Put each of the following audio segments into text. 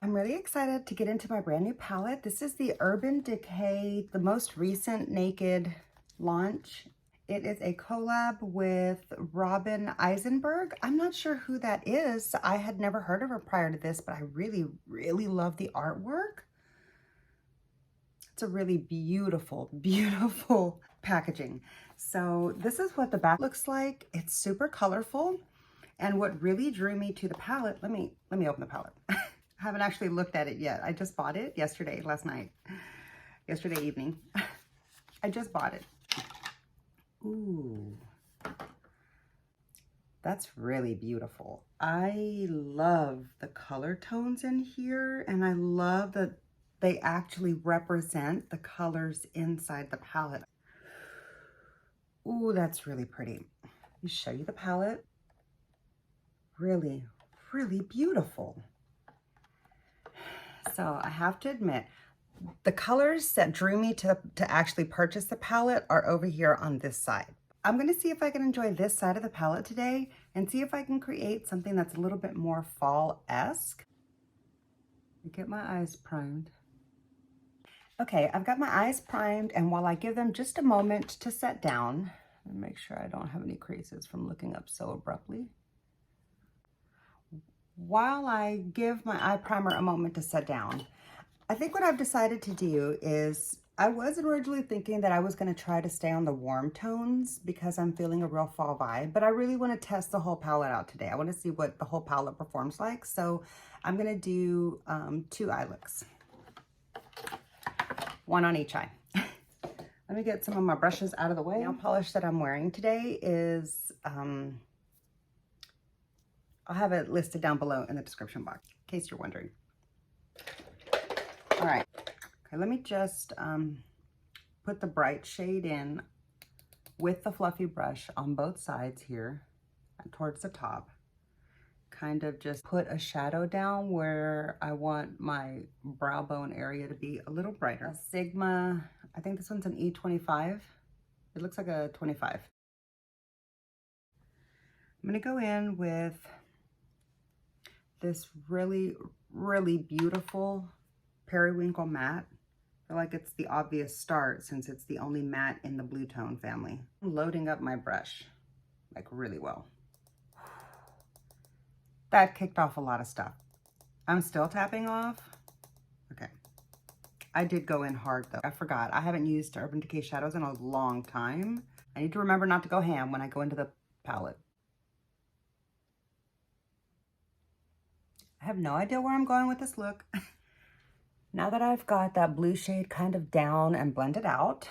I'm really excited to get into my brand new palette. This is the Urban Decay, the most recent Naked launch. It is a collab with Eisenberg. I'm not sure who that is. I had never heard of her prior to this, but I really, really love the artwork. It's a really beautiful, beautiful packaging. So this is what the back looks like. It's super colorful. And what really drew me to the palette, let me open the palette. I haven't actually looked at it yet. I just bought it yesterday evening. I just bought it. Ooh, that's really beautiful. I love the color tones in here, and I love that they actually represent the colors inside the palette. Ooh, that's really pretty. Let me show you the palette. Really, really beautiful. So I have to admit, the colors that drew me to actually purchase the palette are over here on this side. I'm going to see if I can enjoy this side of the palette today and see if I can create something that's a little bit more fall-esque. Get my eyes primed. Okay, I've got my eyes primed, and while I give them just a moment to set down, and make sure I don't have any creases from looking up so abruptly. While I give my eye primer a moment to set down, I think what I've decided to do is, I was originally thinking that I was going to try to stay on the warm tones because I'm feeling a real fall vibe, but I really want to test the whole palette out today. I want to see what the whole palette performs like. So I'm going to do 2 eye looks, 1 on each eye. Let me get some of my brushes out of the way. The nail polish that I'm wearing today is, I'll have it listed down below in the description box, in case you're wondering. All right, okay, let me just put the bright shade in with the fluffy brush on both sides here towards the top. Kind of just put a shadow down where I want my brow bone area to be a little brighter. Sigma, I think this one's an E25. It looks like a 25. I'm gonna go in with this really, really beautiful periwinkle matte. I feel like it's the obvious start since it's the only matte in the blue tone family. I'm loading up my brush like really well. That kicked off a lot of stuff. I'm still tapping off. Okay. I did go in hard though. I forgot. I haven't used Urban Decay shadows in a long time. I need to remember not to go ham when I go into the palette. I have no idea where I'm going with this look. Now that I've got that blue shade kind of down and blended out,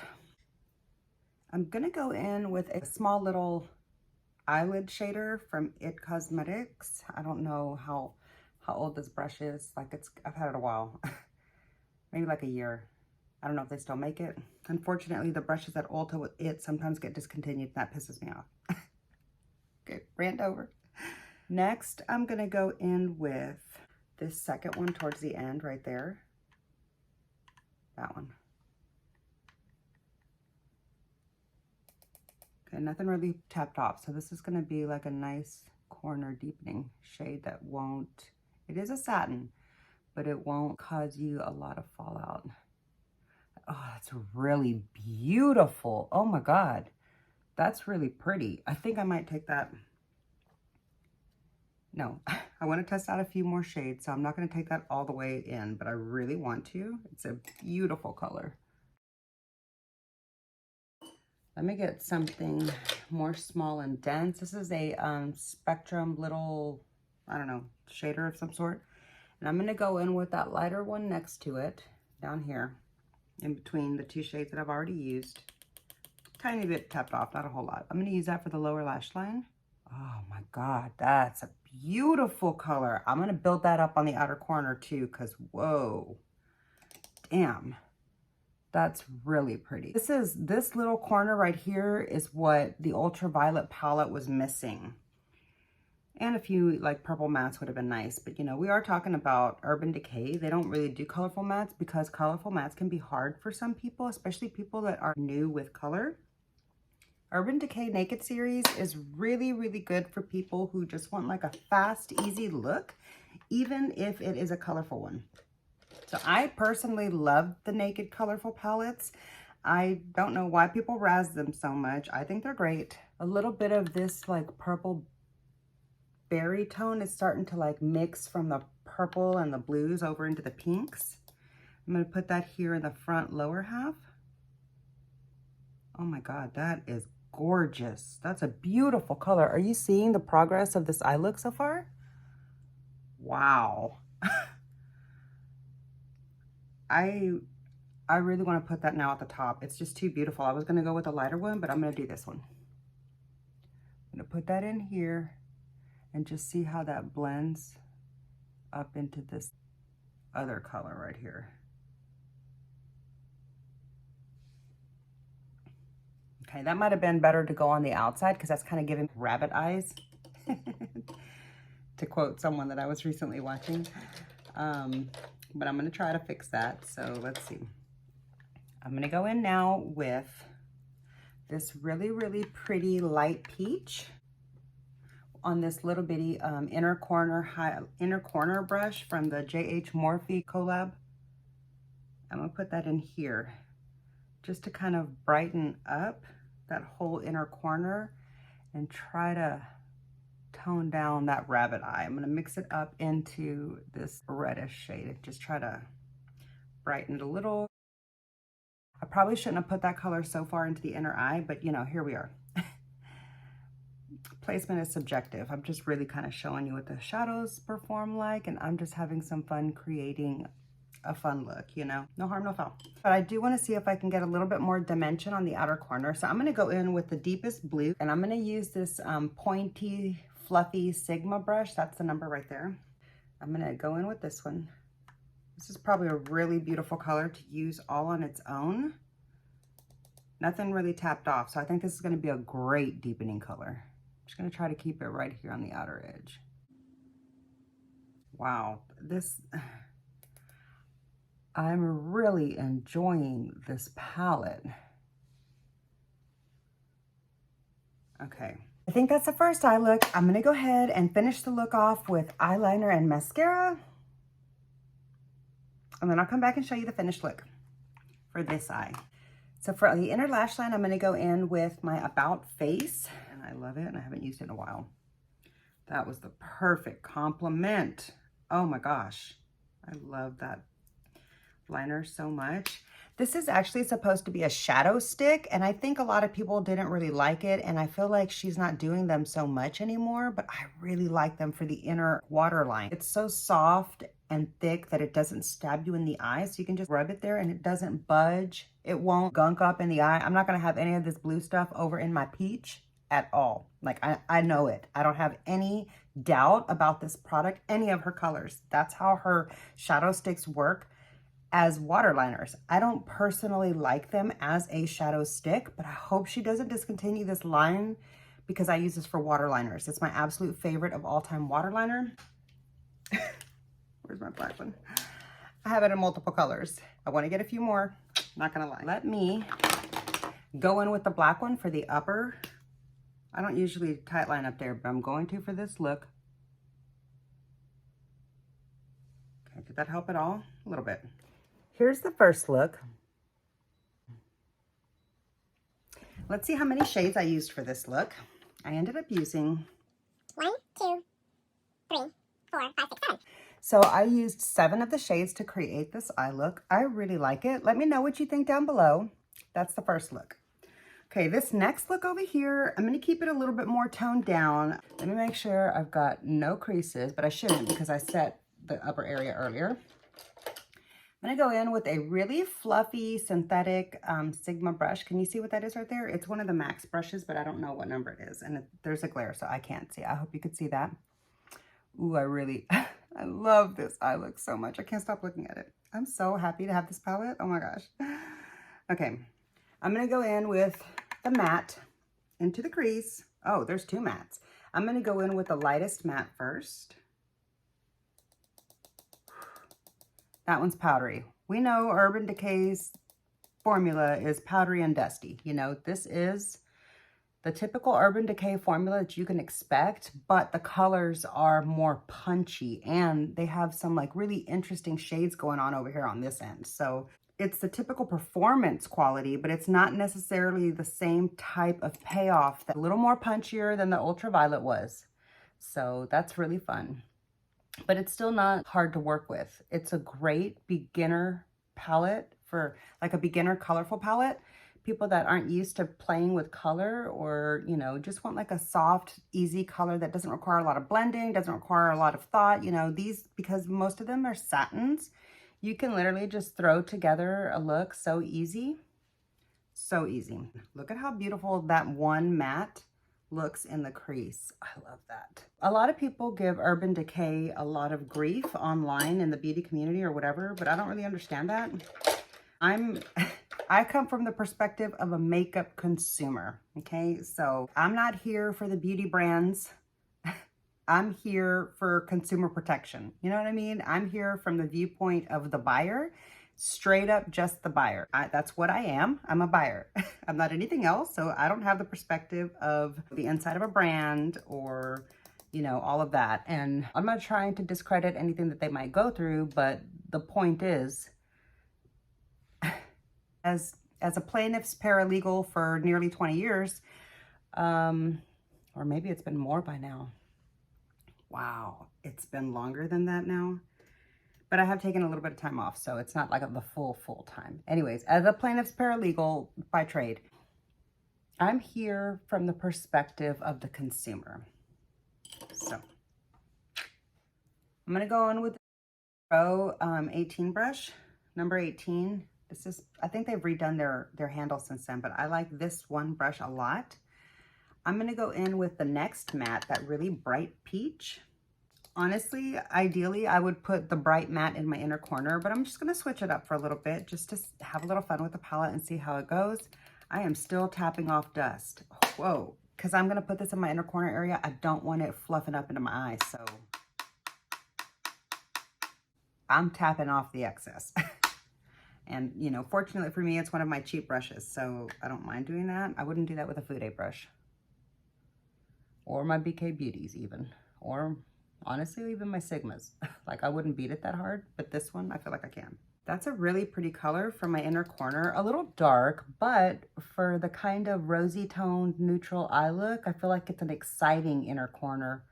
I'm gonna go in with a small little eyelid shader from It Cosmetics. I don't know how old this brush is. Like I've had it a while, maybe like a year. I don't know if they still make it. Unfortunately, the brushes at Ulta with It sometimes get discontinued. That pisses me off. Okay, rant over. Next, I'm gonna go in with this second one towards the end right there. That one. Okay, nothing really tapped off. So this is gonna be like a nice corner deepening shade that won't, it is a satin, but it won't cause you a lot of fallout. Oh, that's really beautiful. Oh my God, that's really pretty. I think I might take that. No, I want to test out a few more shades, so I'm not going to take that all the way in, but I really want to. It's a beautiful color. Let me get something more small and dense. This is a Spectrum little, I don't know, shader of some sort. And I'm going to go in with that lighter one next to it, down here, in between the 2 shades that I've already used. Tiny bit tapped off, not a whole lot. I'm going to use that for the lower lash line. Oh my God, that's a beautiful color. I'm going to build that up on the outer corner too, because whoa, damn, that's really pretty. This little corner right here is what the ultraviolet palette was missing. And a few like purple mattes would have been nice, but you know, we are talking about Urban Decay. They don't really do colorful mattes because colorful mattes can be hard for some people, especially people that are new with color. Urban Decay Naked series is really, really good for people who just want like a fast, easy look. even if it is a colorful one. So I personally love the Naked colorful palettes. I don't know why people razz them so much. I think they're great. A little bit of this like purple berry tone is starting to like mix from the purple and the blues over into the pinks. I'm going to put that here in the front lower half. Oh my God, that is gorgeous. That's a beautiful color. Are you seeing the progress of this eye look so far? Wow. I really want to put that now at the top. It's just too beautiful. I was going to go with a lighter one, but I'm going to do this one. I'm going to put that in here and just see how that blends up into this other color right here. Okay, that might have been better to go on the outside because that's kind of giving rabbit eyes, to quote someone that I was recently watching. But I'm going to try to fix that. So let's see. I'm going to go in now with this really, really pretty light peach on this little bitty inner corner brush from the J.H. Morphe collab. I'm going to put that in here just to kind of brighten up that whole inner corner and try to tone down that rabbit eye. I'm going to mix it up into this reddish shade. Just try to brighten it a little. I probably shouldn't have put that color so far into the inner eye, but you know, here we are. Placement is subjective. I'm just really kind of showing you what the shadows perform like, and I'm just having some fun creating a fun look, you know, no harm, no foul. But I do want to see if I can get a little bit more dimension on the outer corner. So I'm going to go in with the deepest blue, and I'm going to use this pointy, fluffy Sigma brush. That's the number right there. I'm going to go in with this one. This is probably a really beautiful color to use all on its own. Nothing really tapped off. So I think this is going to be a great deepening color. I'm just going to try to keep it right here on the outer edge. Wow. I'm really enjoying this palette. Okay. I think that's the first eye look. I'm going to go ahead and finish the look off with eyeliner and mascara. And then I'll come back and show you the finished look for this eye. So for the inner lash line, I'm going to go in with my About Face. And I love it, and I haven't used it in a while. That was the perfect compliment. Oh my gosh. I love that liner so much. This is actually supposed to be a shadow stick, and I think a lot of people didn't really like it, and I feel like she's not doing them so much anymore, but I really like them for the inner waterline. It's so soft and thick that it doesn't stab you in the eye, so you can just rub it there and it doesn't budge. It won't gunk up in the eye. I'm not going to have any of this blue stuff over in my peach at all. Like, I know it. I don't have any doubt about this product, any of her colors. That's how her shadow sticks work as waterliners. I don't personally like them as a shadow stick, but I hope she doesn't discontinue this line because I use this for waterliners. It's my absolute favorite of all time waterliner. Where's my black one? I have it in multiple colors. I want to get a few more, not gonna lie. Let me go in with the black one for the upper. I don't usually tight line up there, but I'm going to for this look. Okay, did that help at all? A little bit. Here's the first look. Let's see how many shades I used for this look. I ended up using 1, 2, 3, 4, 5, 6, 7. So I used 7 of the shades to create this eye look. I really like it. Let me know what you think down below. That's the first look. Okay, this next look over here, I'm going to keep it a little bit more toned down. Let me make sure I've got no creases, but I shouldn't because I set the upper area earlier. I'm going to go in with a really fluffy synthetic Sigma brush. Can you see what that is right there? It's one of the Max brushes, but I don't know what number it is. And there's a glare, so I can't see. I hope you could see that. Ooh, I really, I love this eye look so much. I can't stop looking at it. I'm so happy to have this palette. Oh my gosh. Okay, I'm going to go in with the matte into the crease. Oh, there's 2 mattes. I'm going to go in with the lightest matte first. That one's powdery. We know Urban Decay's formula is powdery and dusty. You know, this is the typical Urban Decay formula that you can expect, but the colors are more punchy and they have some like really interesting shades going on over here on this end. So it's the typical performance quality, but it's not necessarily the same type of payoff. That's a little more punchier than the ultraviolet was. So that's really fun, but it's still not hard to work with. It's a great beginner palette for like a beginner colorful palette. People that aren't used to playing with color, or, you know, just want like a soft, easy color that doesn't require a lot of blending, doesn't require a lot of thought, you know, these, because most of them are satins, you can literally just throw together a look so easy. So easy. Look at how beautiful that one matte looks in the crease. I love that. A lot of people give Urban Decay a lot of grief online in the beauty community or whatever, but I don't really understand that. I come from the perspective of a makeup consumer, okay? So I'm not here for the beauty brands. I'm here for consumer protection. You know what I mean? I'm here from the viewpoint of the buyer, straight up just the buyer. That's what I am. I'm a buyer. I'm not anything else. So I don't have the perspective of the inside of a brand or, you know, all of that. And I'm not trying to discredit anything that they might go through, but the point is, as a plaintiff's paralegal for nearly 20 years, or maybe it's been more by now. Wow, it's been longer than that now. But I have taken a little bit of time off, so it's not like the full time. Anyways, as a plaintiff's paralegal by trade, I'm here from the perspective of the consumer. So I'm gonna go in with the Pro 18 brush, number 18. This is, I think they've redone their handle since then, but I like this one brush a lot. I'm gonna go in with the next matte, that really bright peach. Honestly, ideally, I would put the bright matte in my inner corner, but I'm just gonna switch it up for a little bit just to have a little fun with the palette and see how it goes. I am still tapping off dust. Whoa, because I'm gonna put this in my inner corner area. I don't want it fluffing up into my eyes, so I'm tapping off the excess. And, you know, fortunately for me, it's one of my cheap brushes, so I don't mind doing that. I wouldn't do that with a Fude brush. Or my BK Beauties even. Or, honestly, even my Sigmas. Like, I wouldn't beat it that hard, but this one, I feel like I can. That's a really pretty color for my inner corner. A little dark, but for the kind of rosy toned neutral eye look, I feel like it's an exciting inner corner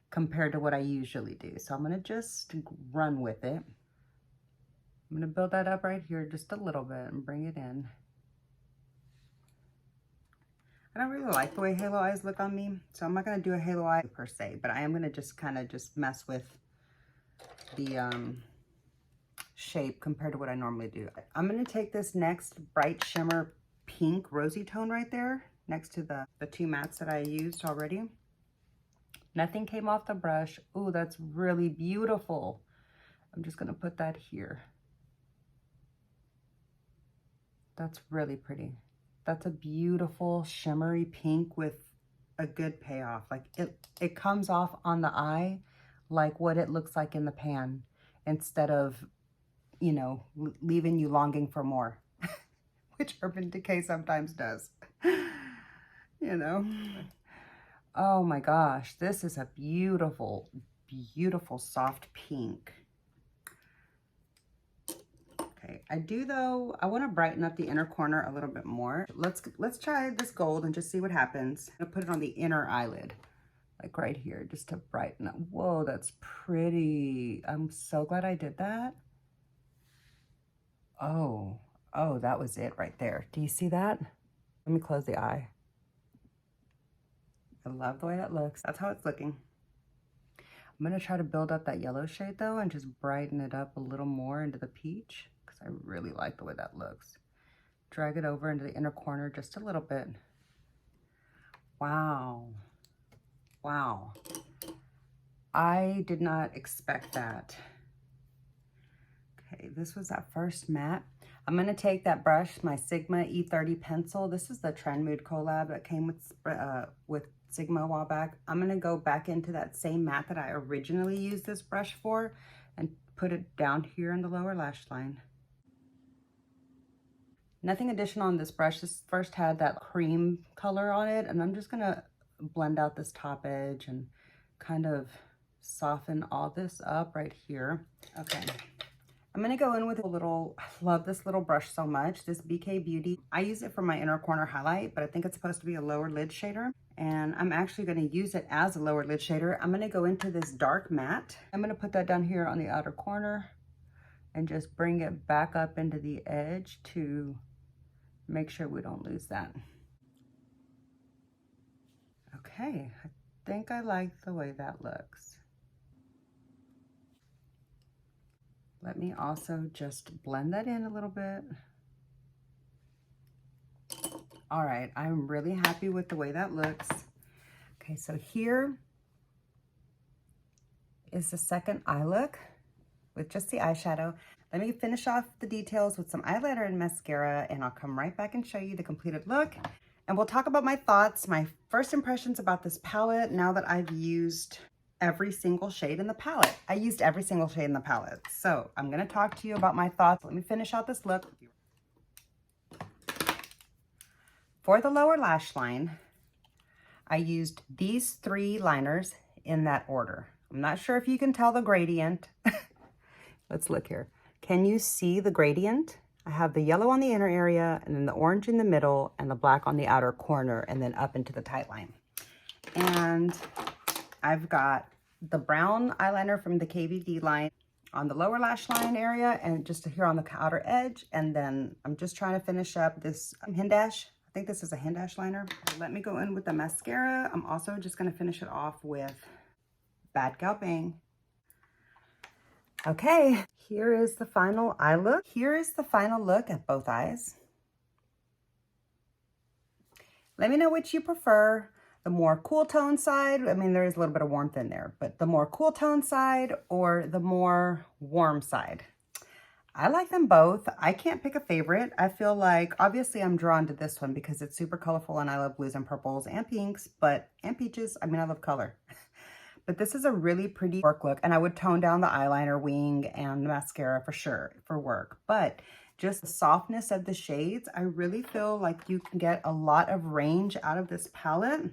compared to what I usually do. So I'm gonna just run with it. I'm gonna build that up right here just a little bit and bring it in. I don't really like the way halo eyes look on me, so I'm not gonna do a halo eye per se, but I am gonna just kind of just mess with the shape compared to what I normally do. I'm gonna take this next bright shimmer pink rosy tone right there next to the two mattes that I used already. Nothing came off the brush. Ooh, that's really beautiful. I'm just gonna put that here. That's really pretty. That's a beautiful shimmery pink with a good payoff. Like it comes off on the eye like what it looks like in the pan, instead of, you know, leaving you longing for more, which Urban Decay sometimes does, you know. Oh my gosh, this is a beautiful, beautiful soft pink. Okay, I do though, I want to brighten up the inner corner a little bit more. Let's try this gold and just see what happens. I'm gonna put it on the inner eyelid, like right here, just to brighten up. Whoa, that's pretty. I'm so glad I did that. Oh, that was it right there. Do you see that? Let me close the eye. I love the way that looks. That's how it's looking. I'm gonna try to build up that yellow shade though and just brighten it up a little more into the peach, because I really like the way that looks. Drag it over into the inner corner just a little bit. Wow. Wow. I did not expect that. Okay, this was that first matte. I'm gonna take that brush, my Sigma E30 pencil. This is the Trend Mood collab that came with Sigma a while back. I'm gonna go back into that same matte that I originally used this brush for and put it down here in the lower lash line. Nothing additional on this brush. This first had that cream color on it, and I'm just gonna blend out this top edge and kind of soften all this up right here. Okay. I'm gonna go in with a little, I love this little brush so much, this BK Beauty. I use it for my inner corner highlight, but I think it's supposed to be a lower lid shader. And I'm actually gonna use it as a lower lid shader. I'm gonna go into this dark matte. I'm gonna put that down here on the outer corner and just bring it back up into the edge to make sure we don't lose that. Okay, I think I like the way that looks. Let me also just blend that in a little bit. All right, I'm really happy with the way that looks. Okay, so here is the second eye look with just the eyeshadow. Let me finish off the details with some eyeliner and mascara, and I'll come right back and show you the completed look. And we'll talk about my thoughts, my first impressions about this palette now that I've used every single shade in the palette. I used every single shade in the palette. So I'm gonna talk to you about my thoughts. Let me finish out this look. For the lower lash line, I used these 3 liners in that order. I'm not sure if you can tell the gradient. Let's look here. Can you see the gradient? I have the yellow on the inner area, and then the orange in the middle, and the black on the outer corner, and then up into the tight line. And I've got the brown eyeliner from the KVD line on the lower lash line area, and just here on the outer edge. And then I'm just trying to finish up this Hindash. I think this is a Hindash liner. Let me go in with the mascara. I'm also just gonna finish it off with Bad Gal Bang. Okay, here is the final eye look. Here is the final look at both eyes. Let me know which you prefer, the more cool tone side. I mean, there is a little bit of warmth in there, but the more cool tone side or the more warm side. I like them both. I can't pick a favorite. I feel like, obviously I'm drawn to this one because it's super colorful and I love blues and purples and pinks, and peaches. I mean, I love color. But this is a really pretty work look, and I would tone down the eyeliner wing and the mascara for sure for work. But just the softness of the shades, I really feel like you can get a lot of range out of this palette.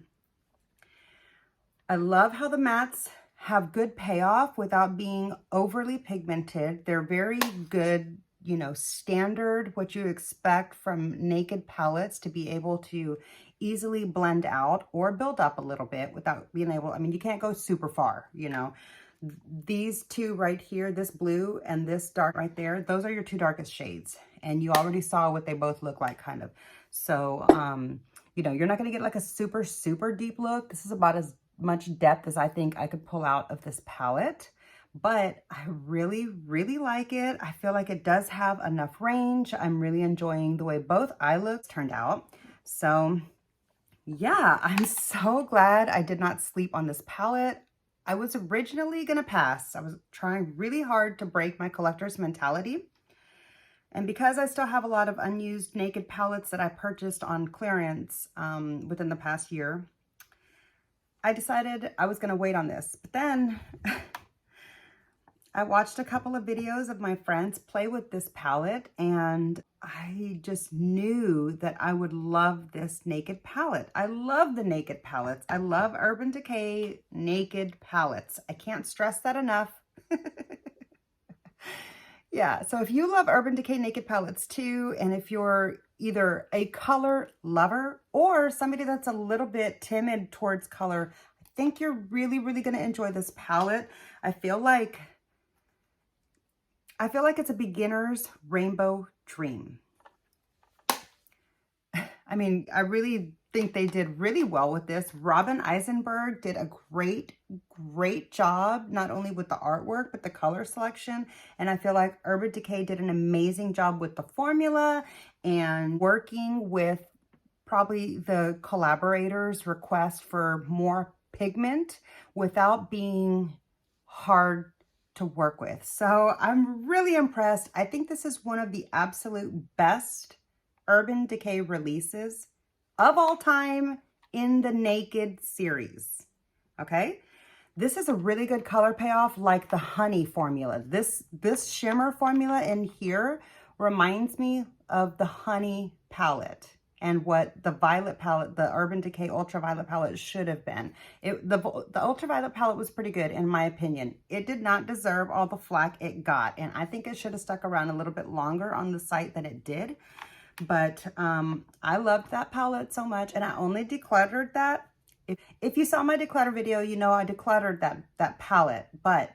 I love how the mattes have good payoff without being overly pigmented. They're very good, you know, standard, what you expect from naked palettes to be able to easily blend out or build up a little bit without being able, I mean, you can't go super far, you know. These 2 right here, this blue and this dark right there, those are your 2 darkest shades. And you already saw what they both look like, kind of. So, you know, you're not going to get like a super, super deep look. This is about as much depth as I think I could pull out of this palette. But I really, really like it. I feel like it does have enough range. I'm really enjoying the way both eye looks turned out. So yeah, I'm so glad I did not sleep on this palette. I was originally gonna pass. I was trying really hard to break my collector's mentality. And because I still have a lot of unused naked palettes that I purchased on clearance within the past year, I decided I was gonna wait on this. But then I watched a couple of videos of my friends play with this palette, and I just knew that I would love this naked palette. I love the naked palettes. I love Urban Decay naked palettes. I can't stress that enough. Yeah, so if you love Urban Decay naked palettes too, and if you're either a color lover or somebody that's a little bit timid towards color, I think you're really, really gonna enjoy this palette. I feel like it's a beginner's rainbow dream. I mean, I really think they did really well with this. Robin Eisenberg did a great job, not only with the artwork, but the color selection. And I feel like Urban Decay did an amazing job with the formula and working with probably the collaborators' request for more pigment without being hard to work with. So I'm really impressed. I think this is one of the absolute best Urban Decay releases of all time in the Naked series. Okay, this is a really good color payoff, like the honey formula. This shimmer formula in here reminds me of the honey palette and what the violet palette, the Urban Decay Ultraviolet palette should have been. The Ultraviolet palette was pretty good in my opinion. It did not deserve all the flack it got, and I think it should have stuck around a little bit longer on the site than it did. But I loved that palette so much, and I only decluttered that. If you saw my declutter video, you know I decluttered that palette, but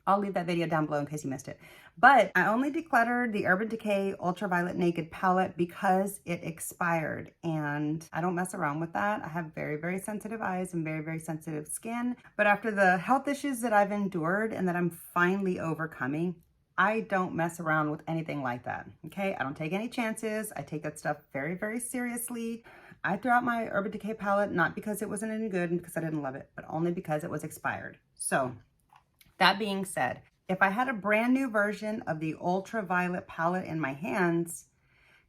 I'll leave that video down below in case you missed it. But I only decluttered the Urban Decay Ultraviolet Naked palette because it expired, and I don't mess around with that. I have very, very sensitive eyes and very, very sensitive skin. But after the health issues that I've endured and that I'm finally overcoming, I don't mess around with anything like that, okay? I don't take any chances. I take that stuff very, very seriously. I threw out my Urban Decay palette, not because it wasn't any good and because I didn't love it, but only because it was expired. So that being said, if I had a brand new version of the Ultraviolet palette in my hands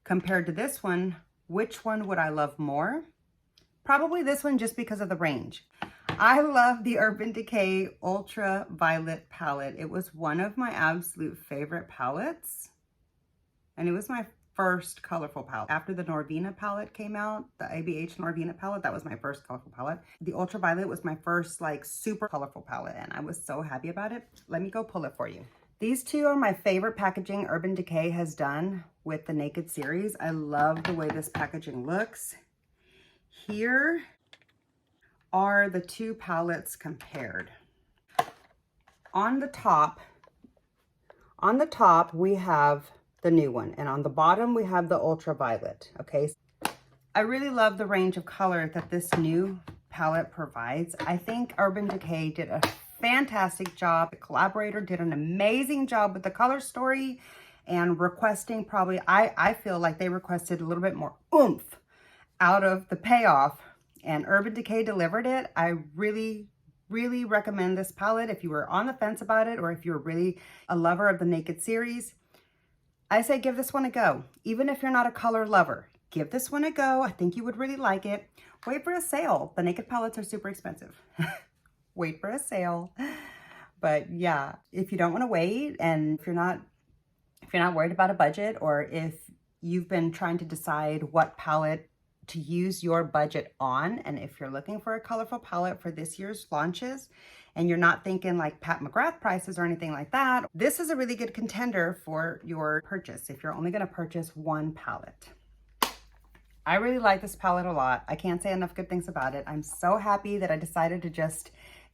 compared to this one, which one would I love more? Probably this one, just because of the range. I love the Urban Decay Ultraviolet palette. It was one of my absolute favorite palettes, and it was my first colorful palette. After the Norvina palette came out, the ABH Norvina palette, that was my first colorful palette. The Ultraviolet was my first like super colorful palette, and I was so happy about it. Let me go pull it for you. These two are my favorite packaging Urban Decay has done with the Naked series. I love the way this packaging looks. Here are the two palettes compared. On the top we have the new one, and on the bottom we have the Ultraviolet. Okay, I really love the range of color that this new palette provides. I think Urban Decay did a fantastic job. The collaborator did an amazing job with the color story and requesting probably, I feel like they requested a little bit more oomph out of the Payoff, and Urban Decay delivered it. I really, really recommend this palette if you were on the fence about it, or if you're really a lover of the Naked series. I say give this one a go. Even if you're not a color lover, give this one a go. I think you would really like it. Wait for a sale. The Naked palettes are super expensive. Wait for a sale. But yeah, if you don't want to wait, and if you're not worried about a budget, or if you've been trying to decide what palette to use your budget on, and if you're looking for a colorful palette for this year's launches, and you're not thinking like Pat McGrath prices or anything like that, this is a really good contender for your purchase if you're only going to purchase one palette. I really like this palette a lot. I can't say enough good things about it. I'm so happy that I decided to just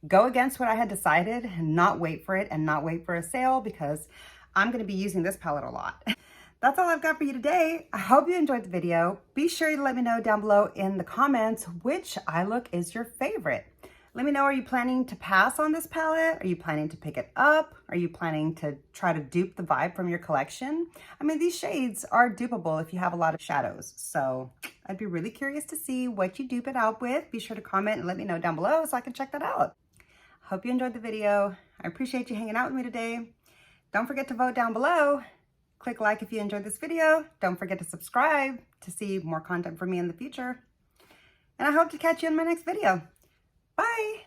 go against what I had decided and not wait for it and not wait for a sale, because I'm going to be using this palette a lot. That's all I've got for you today. I hope you enjoyed the video. Be sure to let me know down below in the comments which eye look is your favorite. Let me know, are you planning to pass on this palette? Are you planning to pick it up? Are you planning to try to dupe the vibe from your collection? I mean, these shades are dupable if you have a lot of shadows. So I'd be really curious to see what you dupe it out with. Be sure to comment and let me know down below so I can check that out. Hope you enjoyed the video. I appreciate you hanging out with me today. Don't forget to vote down below. Click like if you enjoyed this video. Don't forget to subscribe to see more content from me in the future. And I hope to catch you in my next video. Bye.